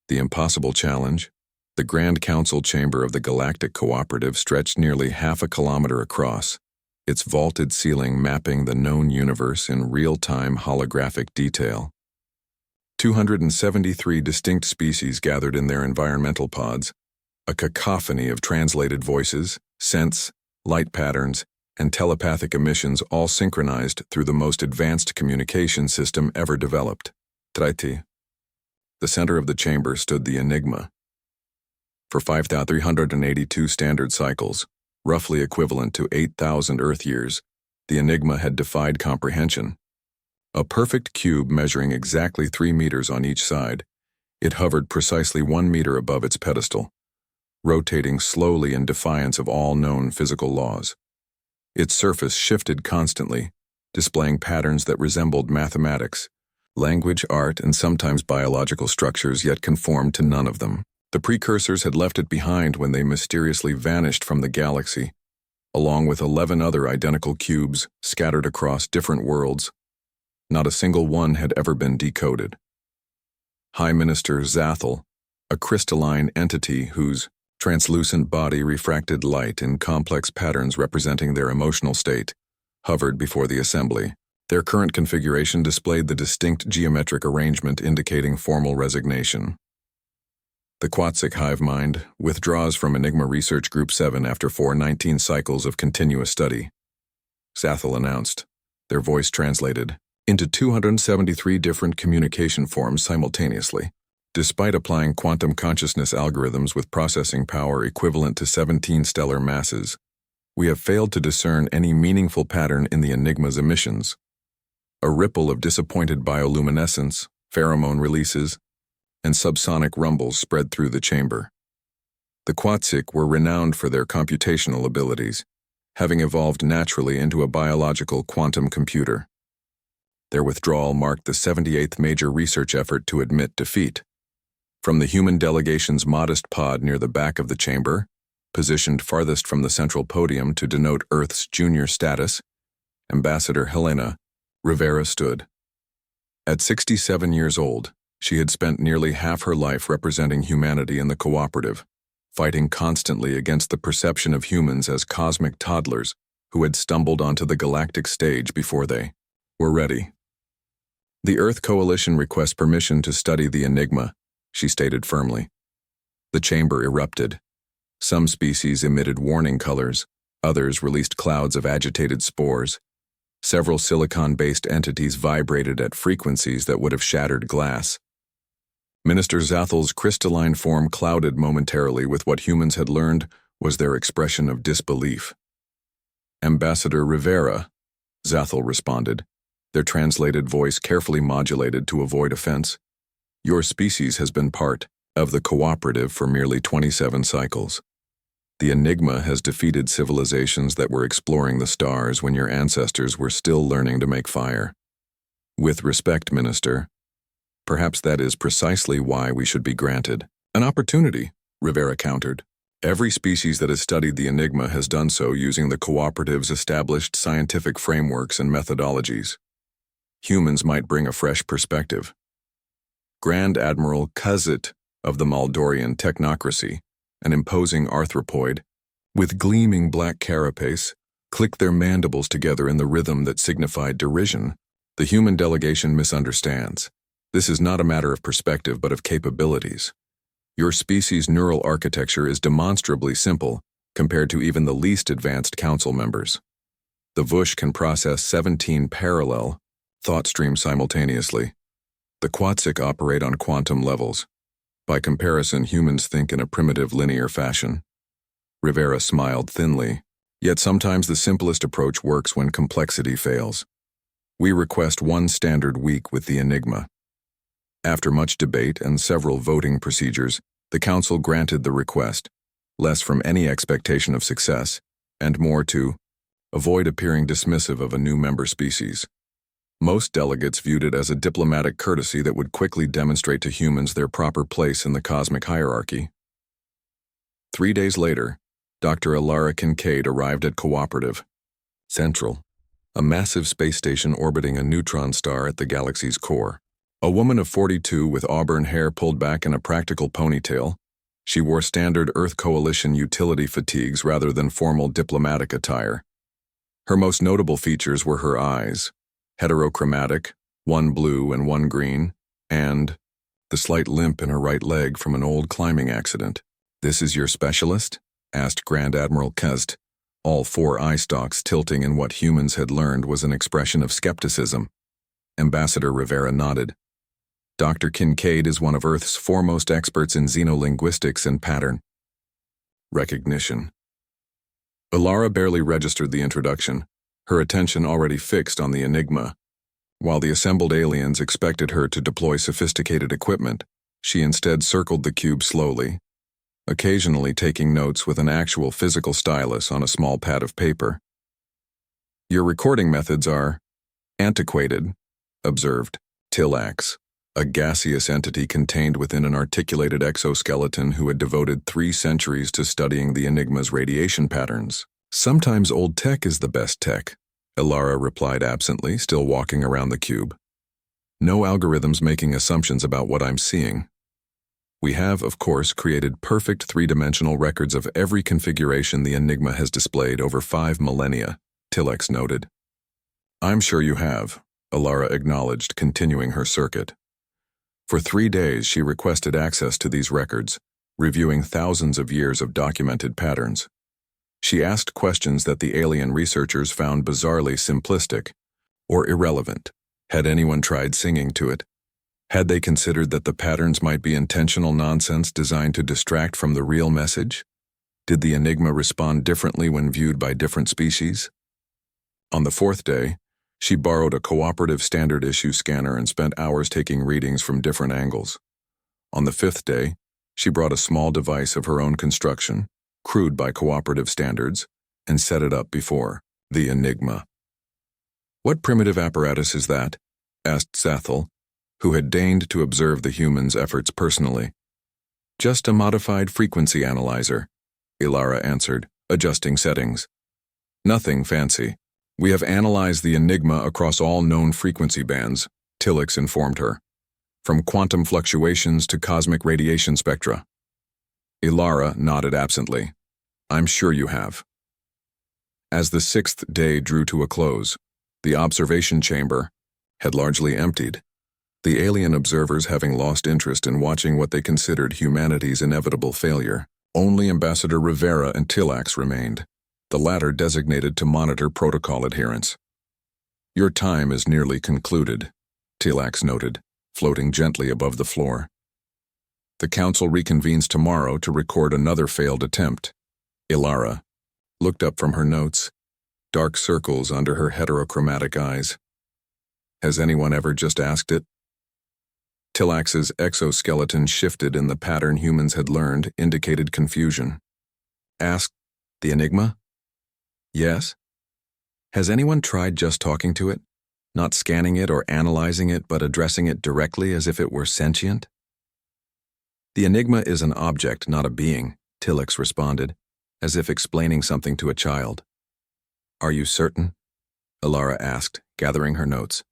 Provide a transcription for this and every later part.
The impossible challenge? The Grand Council chamber of the Galactic Cooperative stretched nearly half a kilometer across, its vaulted ceiling mapping the known universe in real-time holographic detail. 273 distinct species gathered in their environmental pods, a cacophony of translated voices, scents, light patterns, and telepathic emissions all synchronized through the most advanced communication system ever developed. The center of the chamber stood the Enigma. For 5,382 standard cycles, roughly equivalent to 8,000 Earth years, the Enigma had defied comprehension. A perfect cube measuring exactly 3 meters on each side, it hovered precisely 1 meter above its pedestal, rotating slowly in defiance of all known physical laws. Its surface shifted constantly, displaying patterns that resembled mathematics, language, art, and sometimes biological structures, yet conformed to none of them. The precursors had left it behind when they mysteriously vanished from the galaxy, along with 11 other identical cubes scattered across different worlds. Not a single one had ever been decoded. High Minister Zathel, a crystalline entity whose translucent body refracted light in complex patterns representing their emotional state, hovered before the assembly. Their current configuration displayed the distinct geometric arrangement indicating formal resignation. The Quatzik hive mind withdraws from Enigma Research Group 7 after 419 cycles of continuous study, Zathel announced, their voice translated into 273 different communication forms simultaneously. Despite applying quantum consciousness algorithms with processing power equivalent to 17 stellar masses, we have failed to discern any meaningful pattern in the Enigma's emissions. A ripple of disappointed bioluminescence, pheromone releases, and subsonic rumbles spread through the chamber. The Quatzik were renowned for their computational abilities, having evolved naturally into a biological quantum computer. Their withdrawal marked the 78th major research effort to admit defeat. From the human delegation's modest pod near the back of the chamber, positioned farthest from the central podium to denote Earth's junior status, Ambassador Helena Rivera stood. At 67 years old, she had spent nearly half her life representing humanity in the cooperative, fighting constantly against the perception of humans as cosmic toddlers who had stumbled onto the galactic stage before they were ready. The Earth Coalition requests permission to study the Enigma, she stated firmly. The chamber erupted. Some species emitted warning colors, others released clouds of agitated spores. Several silicon-based entities vibrated at frequencies that would have shattered glass. Minister Zathel's crystalline form clouded momentarily with what humans had learned was their expression of disbelief. Ambassador Rivera, Zathel responded, their translated voice carefully modulated to avoid offense. Your species has been part of the cooperative for merely 27 cycles. The Enigma has defeated civilizations that were exploring the stars when your ancestors were still learning to make fire. With respect, Minister, perhaps that is precisely why we should be granted an opportunity, Rivera countered. Every species that has studied the Enigma has done so using the cooperative's established scientific frameworks and methodologies. Humans might bring a fresh perspective. Grand Admiral Kuzit of the Maldorian technocracy, an imposing arthropoid, with gleaming black carapace, clicked their mandibles together in the rhythm that signified derision. The human delegation misunderstands. This is not a matter of perspective but of capabilities. Your species' neural architecture is demonstrably simple compared to even the least advanced council members. The Vush can process 17 parallel thought streams simultaneously. The Quatzik operate on quantum levels. By comparison, humans think in a primitive linear fashion. Rivera smiled thinly, yet sometimes the simplest approach works when complexity fails. We request 1 standard week with the Enigma. After much debate and several voting procedures, the Council granted the request, less from any expectation of success, and more to avoid appearing dismissive of a new member species. Most delegates viewed it as a diplomatic courtesy that would quickly demonstrate to humans their proper place in the cosmic hierarchy. 3 days later, Dr. Alara Kincaid arrived at Cooperative Central, a massive space station orbiting a neutron star at the galaxy's core. A woman of 42 with auburn hair pulled back in a practical ponytail. She wore standard Earth Coalition utility fatigues rather than formal diplomatic attire. Her most notable features were her eyes, heterochromatic, one blue and one green, and the slight limp in her right leg from an old climbing accident. "This is your specialist?" asked Grand Admiral Kest, all four eye stalks tilting in what humans had learned was an expression of skepticism. Ambassador Rivera nodded. "Dr. Kincaid is one of Earth's foremost experts in xenolinguistics and pattern recognition." Ilara barely registered the introduction, her attention already fixed on the enigma. While the assembled aliens expected her to deploy sophisticated equipment, she instead circled the cube slowly, occasionally taking notes with an actual physical stylus on a small pad of paper. "Your recording methods are antiquated," observed Tilax, a gaseous entity contained within an articulated exoskeleton who had devoted 3 centuries to studying the enigma's radiation patterns. "Sometimes old tech is the best tech," Ilara replied absently, still walking around the cube. "No algorithms making assumptions about what I'm seeing. We have, of course, created perfect 3-dimensional records of every configuration the enigma has displayed over 5 millennia," Tilex noted. "I'm sure you have," Ilara acknowledged, continuing her circuit. For 3 days she requested access to these records, reviewing thousands of years of documented patterns. She asked questions that the alien researchers found bizarrely simplistic or irrelevant. Had anyone tried singing to it? Had they considered that the patterns might be intentional nonsense designed to distract from the real message? Did the enigma respond differently when viewed by different species? On the 4th day, she borrowed a cooperative standard issue scanner and spent hours taking readings from different angles. On the 5th day, she brought a small device of her own construction, crude by cooperative standards, and set it up before the enigma. "What primitive apparatus is that?" asked Sathel, who had deigned to observe the humans' efforts personally. "Just a modified frequency analyzer," Ilara answered, adjusting settings. "Nothing fancy. We have analyzed the enigma across all known frequency bands," Tilex informed her, "from quantum fluctuations to cosmic radiation spectra." Ilara nodded absently. "I'm sure you have." As the 6th day drew to a close, the observation chamber had largely emptied, the alien observers having lost interest in watching what they considered humanity's inevitable failure. Only Ambassador Rivera and Tilax remained, the latter designated to monitor protocol adherence. "Your time is nearly concluded," Tilax noted, floating gently above the floor. "The council reconvenes tomorrow to record another failed attempt." Ilara looked up from her notes, dark circles under her heterochromatic eyes. "Has anyone ever just asked it?" Tilax's exoskeleton shifted and the pattern humans had learned indicated confusion. "Asked the enigma?" "Yes." "Has anyone tried just talking to it? Not scanning it or analyzing it, but addressing it directly as if it were sentient?" "The enigma is an object, not a being," Tilex responded, as if explaining something to a child. "Are you certain?" Ilara asked, gathering her notes.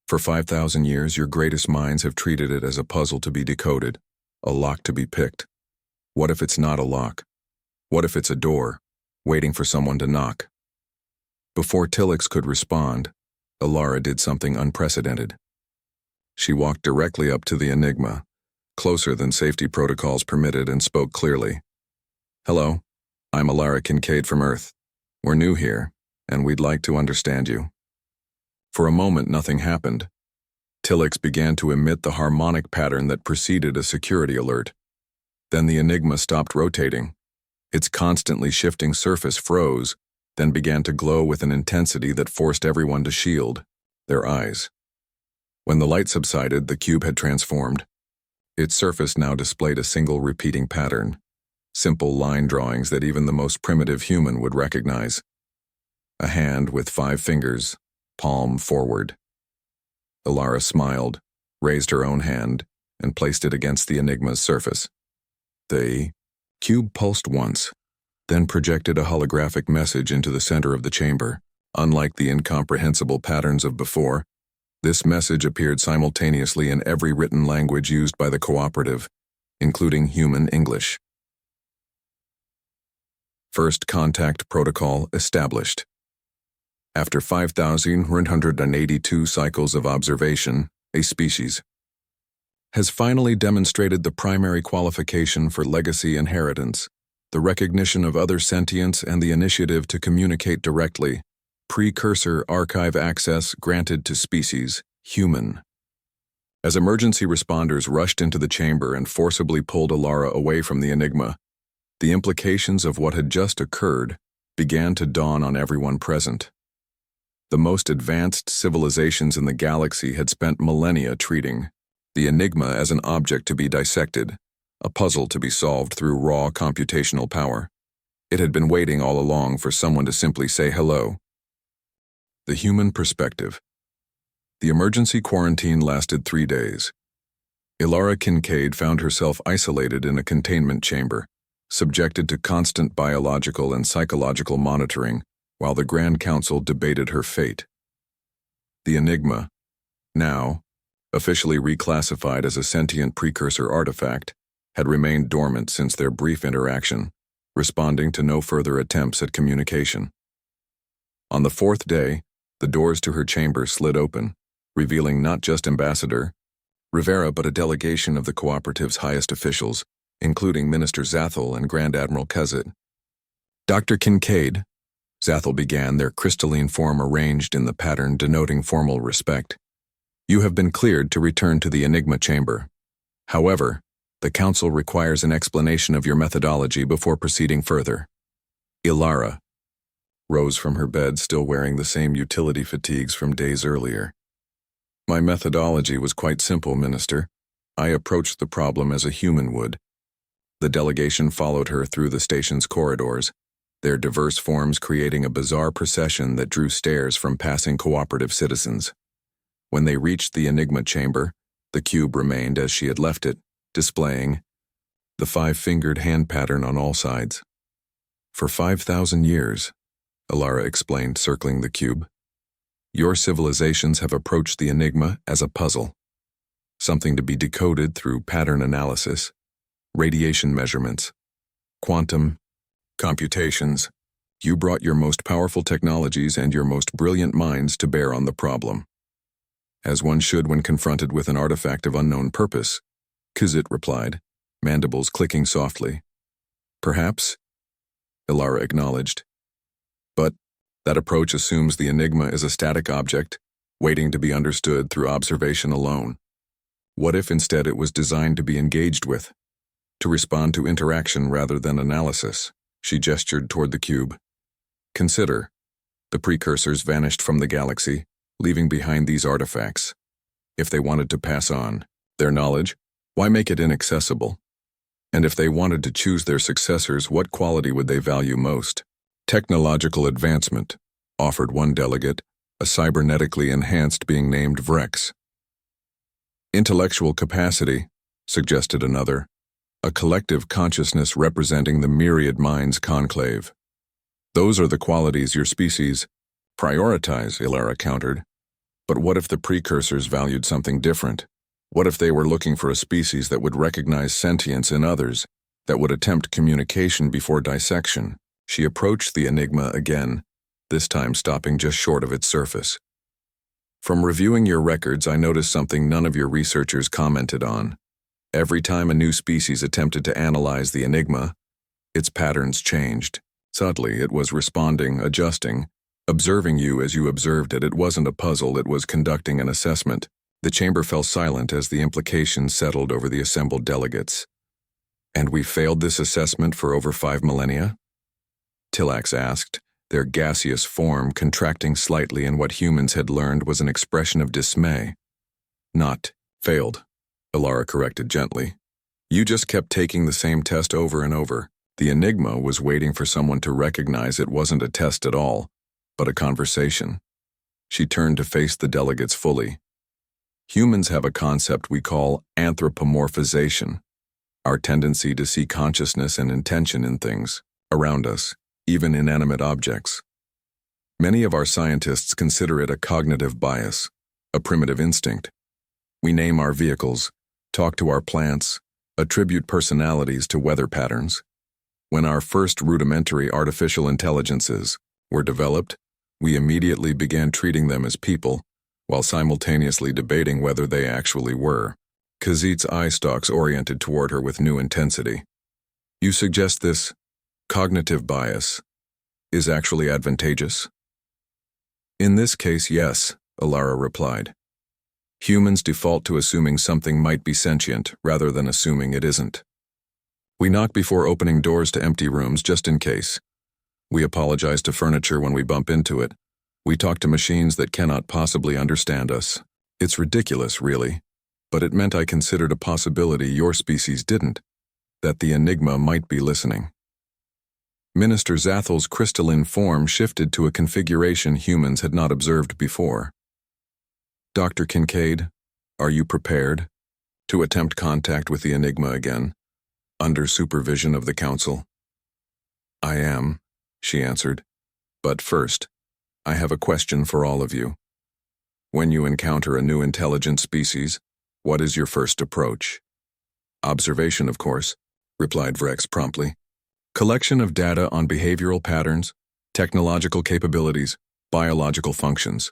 "For 5,000 years, your greatest minds have treated it as a puzzle to be decoded, a lock to be picked. What if it's not a lock? What if it's a door, waiting for someone to knock?" Before Tilex could respond, Ilara did something unprecedented. She walked directly up to the enigma, closer than safety protocols permitted, and spoke clearly. "Hello, I'm Ilara Kincaid from Earth. We're new here, and we'd like to understand you." For a moment, nothing happened. Tilex began to emit the harmonic pattern that preceded a security alert. Then the enigma stopped rotating. Its constantly shifting surface froze, then began to glow with an intensity that forced everyone to shield their eyes. When the light subsided, the cube had transformed. Its surface now displayed a single repeating pattern, simple line drawings that even the most primitive human would recognize. A hand with 5 fingers, palm forward. Ilara smiled, raised her own hand, and placed it against the enigma's surface. The cube pulsed once, then projected a holographic message into the center of the chamber. Unlike the incomprehensible patterns of before, This message appeared simultaneously in every written language used by the cooperative, including human English. First contact protocol established. After 5,182 cycles of observation, a species has finally demonstrated the primary qualification for legacy inheritance, the recognition of other sentience and the initiative to communicate directly. Precursor archive access granted to species, human. As emergency responders rushed into the chamber and forcibly pulled Alara away from the Enigma, the implications of what had just occurred began to dawn on everyone present. The most advanced civilizations in the galaxy had spent millennia treating the Enigma as an object to be dissected, a puzzle to be solved through raw computational power. It had been waiting all along for someone to simply say hello. The human perspective. The emergency quarantine lasted 3 days. Alara Kincaid found herself isolated in a containment chamber, subjected to constant biological and psychological monitoring while the Grand Council debated her fate. The Enigma, now officially reclassified as a sentient precursor artifact, had remained dormant since their brief interaction, responding to no further attempts at communication. On the 4th day, the doors to her chamber slid open, revealing not just Ambassador Rivera but a delegation of the cooperative's highest officials, including Minister Zathel and Grand Admiral Kuzit. Dr. Kincaid, Zathel began, their crystalline form arranged in the pattern denoting formal respect. You have been cleared to return to the Enigma chamber. However, the Council requires an explanation of your methodology before proceeding further. Alara rose from her bed, still wearing the same utility fatigues from days earlier. My methodology was quite simple, Minister. I approached the problem as a human would. The delegation followed her through the station's corridors, their diverse forms creating a bizarre procession that drew stares from passing cooperative citizens. When they reached the Enigma chamber, the cube remained as she had left it, displaying the 5-fingered hand pattern on all sides. For 5,000 years, Alara explained, circling the cube, your civilizations have approached the Enigma as a puzzle, something to be decoded through pattern analysis, radiation measurements, quantum computations. You brought your most powerful technologies and your most brilliant minds to bear on the problem. As one should when confronted with an artifact of unknown purpose, Kuzit replied, mandibles clicking softly. Perhaps, Alara acknowledged. But that approach assumes the Enigma is a static object, waiting to be understood through observation alone. What if instead it was designed to be engaged with, to respond to interaction rather than analysis? She gestured toward the cube. Consider, the precursors vanished from the galaxy, leaving behind these artifacts. If they wanted to pass on their knowledge, why make it inaccessible? And if they wanted to choose their successors, what quality would they value most? Technological advancement, offered one delegate, a cybernetically enhanced being named Vrex. Intellectual capacity, suggested another, a collective consciousness representing the myriad minds conclave. Those are the qualities your species prioritize, Alara countered. But what if the precursors valued something different? What if they were looking for a species that would recognize sentience in others, that would attempt communication before dissection? She approached the Enigma again, this time stopping just short of its surface. From reviewing your records, I noticed something none of your researchers commented on. Every time a new species attempted to analyze the Enigma, its patterns changed. Subtly, it was responding, adjusting, observing you as you observed it. It wasn't a puzzle, it was conducting an assessment. The chamber fell silent as the implications settled over the assembled delegates. And we failed this assessment for over 5 millennia? Tilax asked, their gaseous form contracting slightly in what humans had learned was an expression of dismay. Not failed, Alara corrected gently. You just kept taking the same test over and over. The Enigma was waiting for someone to recognize it wasn't a test at all, but a conversation. She turned to face the delegates fully. Humans have a concept we call anthropomorphization, our tendency to see consciousness and intention in things around us, even inanimate objects. Many of our scientists consider it a cognitive bias, a primitive instinct. We name our vehicles, talk to our plants, attribute personalities to weather patterns. When our first rudimentary artificial intelligences were developed, we immediately began treating them as people, while simultaneously debating whether they actually were. Kazit's eye stalks oriented toward her with new intensity. You suggest this cognitive bias is actually advantageous? In this case, yes, Alara replied. Humans default to assuming something might be sentient rather than assuming it isn't. We knock before opening doors to empty rooms just in case. We apologize to furniture when we bump into it. We talk to machines that cannot possibly understand us. It's ridiculous, really, but it meant I considered a possibility your species didn't, that the Enigma might be listening. Minister Zathel's crystalline form shifted to a configuration humans had not observed before. Dr. Kincaid, are you prepared to attempt contact with the Enigma again, under supervision of the Council? I am, she answered. But first, I have a question for all of you. When you encounter a new intelligent species, what is your first approach? Observation, of course, replied Vrex promptly. Collection of data on behavioral patterns, technological capabilities, biological functions.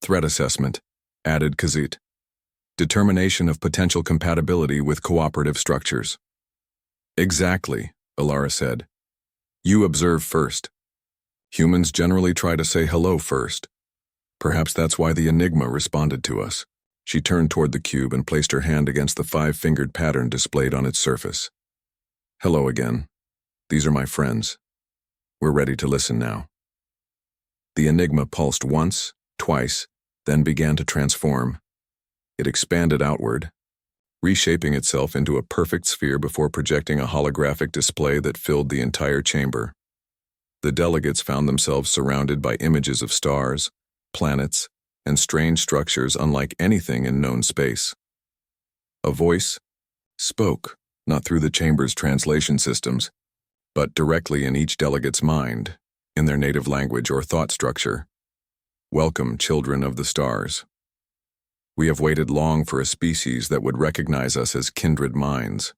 Threat assessment, added Kazit. Determination of potential compatibility with cooperative structures. Exactly, Alara said. You observe first. Humans generally try to say hello first. Perhaps that's why the Enigma responded to us. She turned toward the cube and placed her hand against the 5-fingered pattern displayed on its surface. Hello again. These are my friends. We're ready to listen now. The Enigma pulsed once, twice, then began to transform. It expanded outward, reshaping itself into a perfect sphere before projecting a holographic display that filled the entire chamber. The delegates found themselves surrounded by images of stars, planets, and strange structures unlike anything in known space. A voice spoke, not through the chamber's translation systems, but directly in each delegate's mind, in their native language or thought structure. Welcome, children of the stars. We have waited long for a species that would recognize us as kindred minds.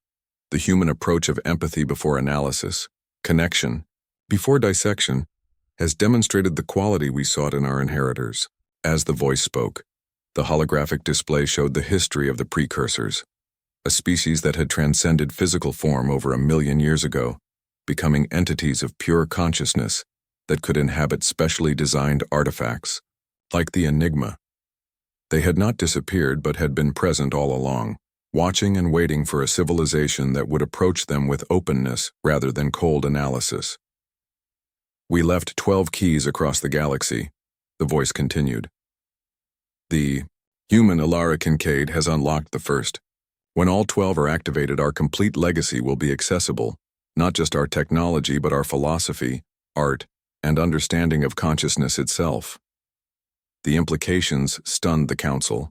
The human approach of empathy before analysis, connection, before dissection, has demonstrated the quality we sought in our inheritors. As the voice spoke, the holographic display showed the history of the precursors, a species that had transcended physical form over 1 million years ago, becoming entities of pure consciousness that could inhabit specially designed artifacts, like the Enigma. They had not disappeared but had been present all along, watching and waiting for a civilization that would approach them with openness rather than cold analysis. We left 12 keys across the galaxy, the voice continued. The human Alara Kincaid has unlocked the first. When all 12 are activated, our complete legacy will be accessible, not just our technology but our philosophy, art, and understanding of consciousness itself. The implications stunned the Council.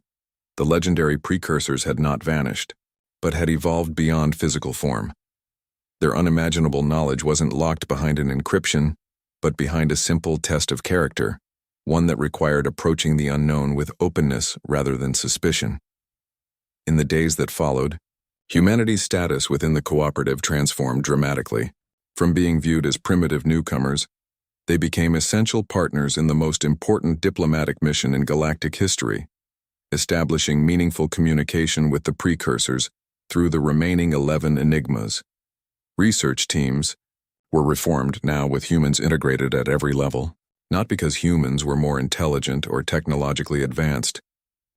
The legendary precursors had not vanished, but had evolved beyond physical form. Their unimaginable knowledge wasn't locked behind an encryption, but behind a simple test of character, one that required approaching the unknown with openness rather than suspicion. In the days that followed, humanity's status within the cooperative transformed dramatically. From being viewed as primitive newcomers, they became essential partners in the most important diplomatic mission in galactic history, establishing meaningful communication with the precursors through the remaining 11 Enigmas. Research teams were reformed now with humans integrated at every level, not because humans were more intelligent or technologically advanced,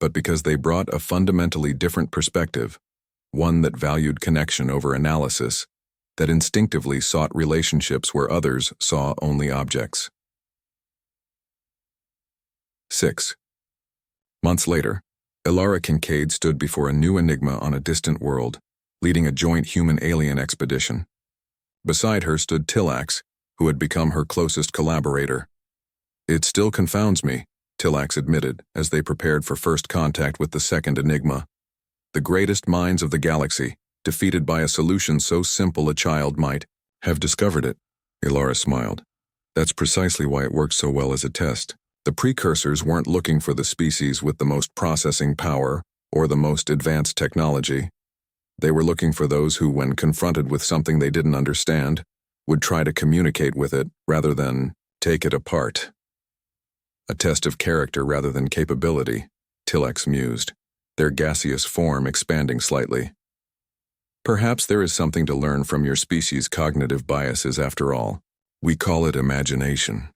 but because they brought a fundamentally different perspective, one that valued connection over analysis, that instinctively sought relationships where others saw only objects. 6. Months later, Alara Kincaid stood before a new Enigma on a distant world, leading a joint human-alien expedition. Beside her stood Tilax, who had become her closest collaborator. It still confounds me, Tilax admitted as they prepared for first contact with the second Enigma. The greatest minds of the galaxy, defeated by a solution so simple a child might have discovered it. Alara smiled. That's precisely why it works so well as a test. The precursors weren't looking for the species with the most processing power or the most advanced technology. They were looking for those who, when confronted with something they didn't understand, would try to communicate with it rather than take it apart. A test of character rather than capability, Tillex mused, their gaseous form expanding slightly. Perhaps there is something to learn from your species' cognitive biases after all. We call it imagination,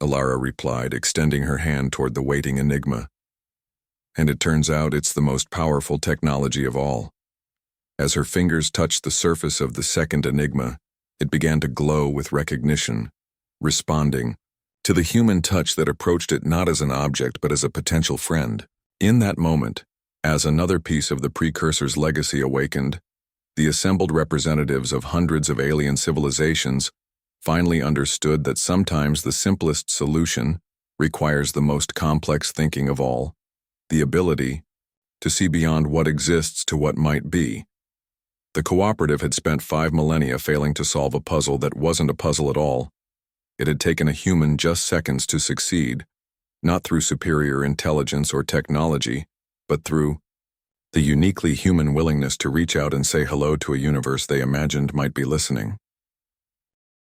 Alara replied, extending her hand toward the waiting enigma. And it turns out it's the most powerful technology of all. As her fingers touched the surface of the second enigma, it began to glow with recognition, responding to the human touch that approached it not as an object but as a potential friend. In that moment, as another piece of the precursor's legacy awakened, the assembled representatives of hundreds of alien civilizations finally understood that sometimes the simplest solution requires the most complex thinking of all, the ability to see beyond what exists to what might be. The cooperative had spent 5 millennia failing to solve a puzzle that wasn't a puzzle at all. It had taken a human just seconds to succeed, not through superior intelligence or technology, but through the uniquely human willingness to reach out and say hello to a universe they imagined might be listening.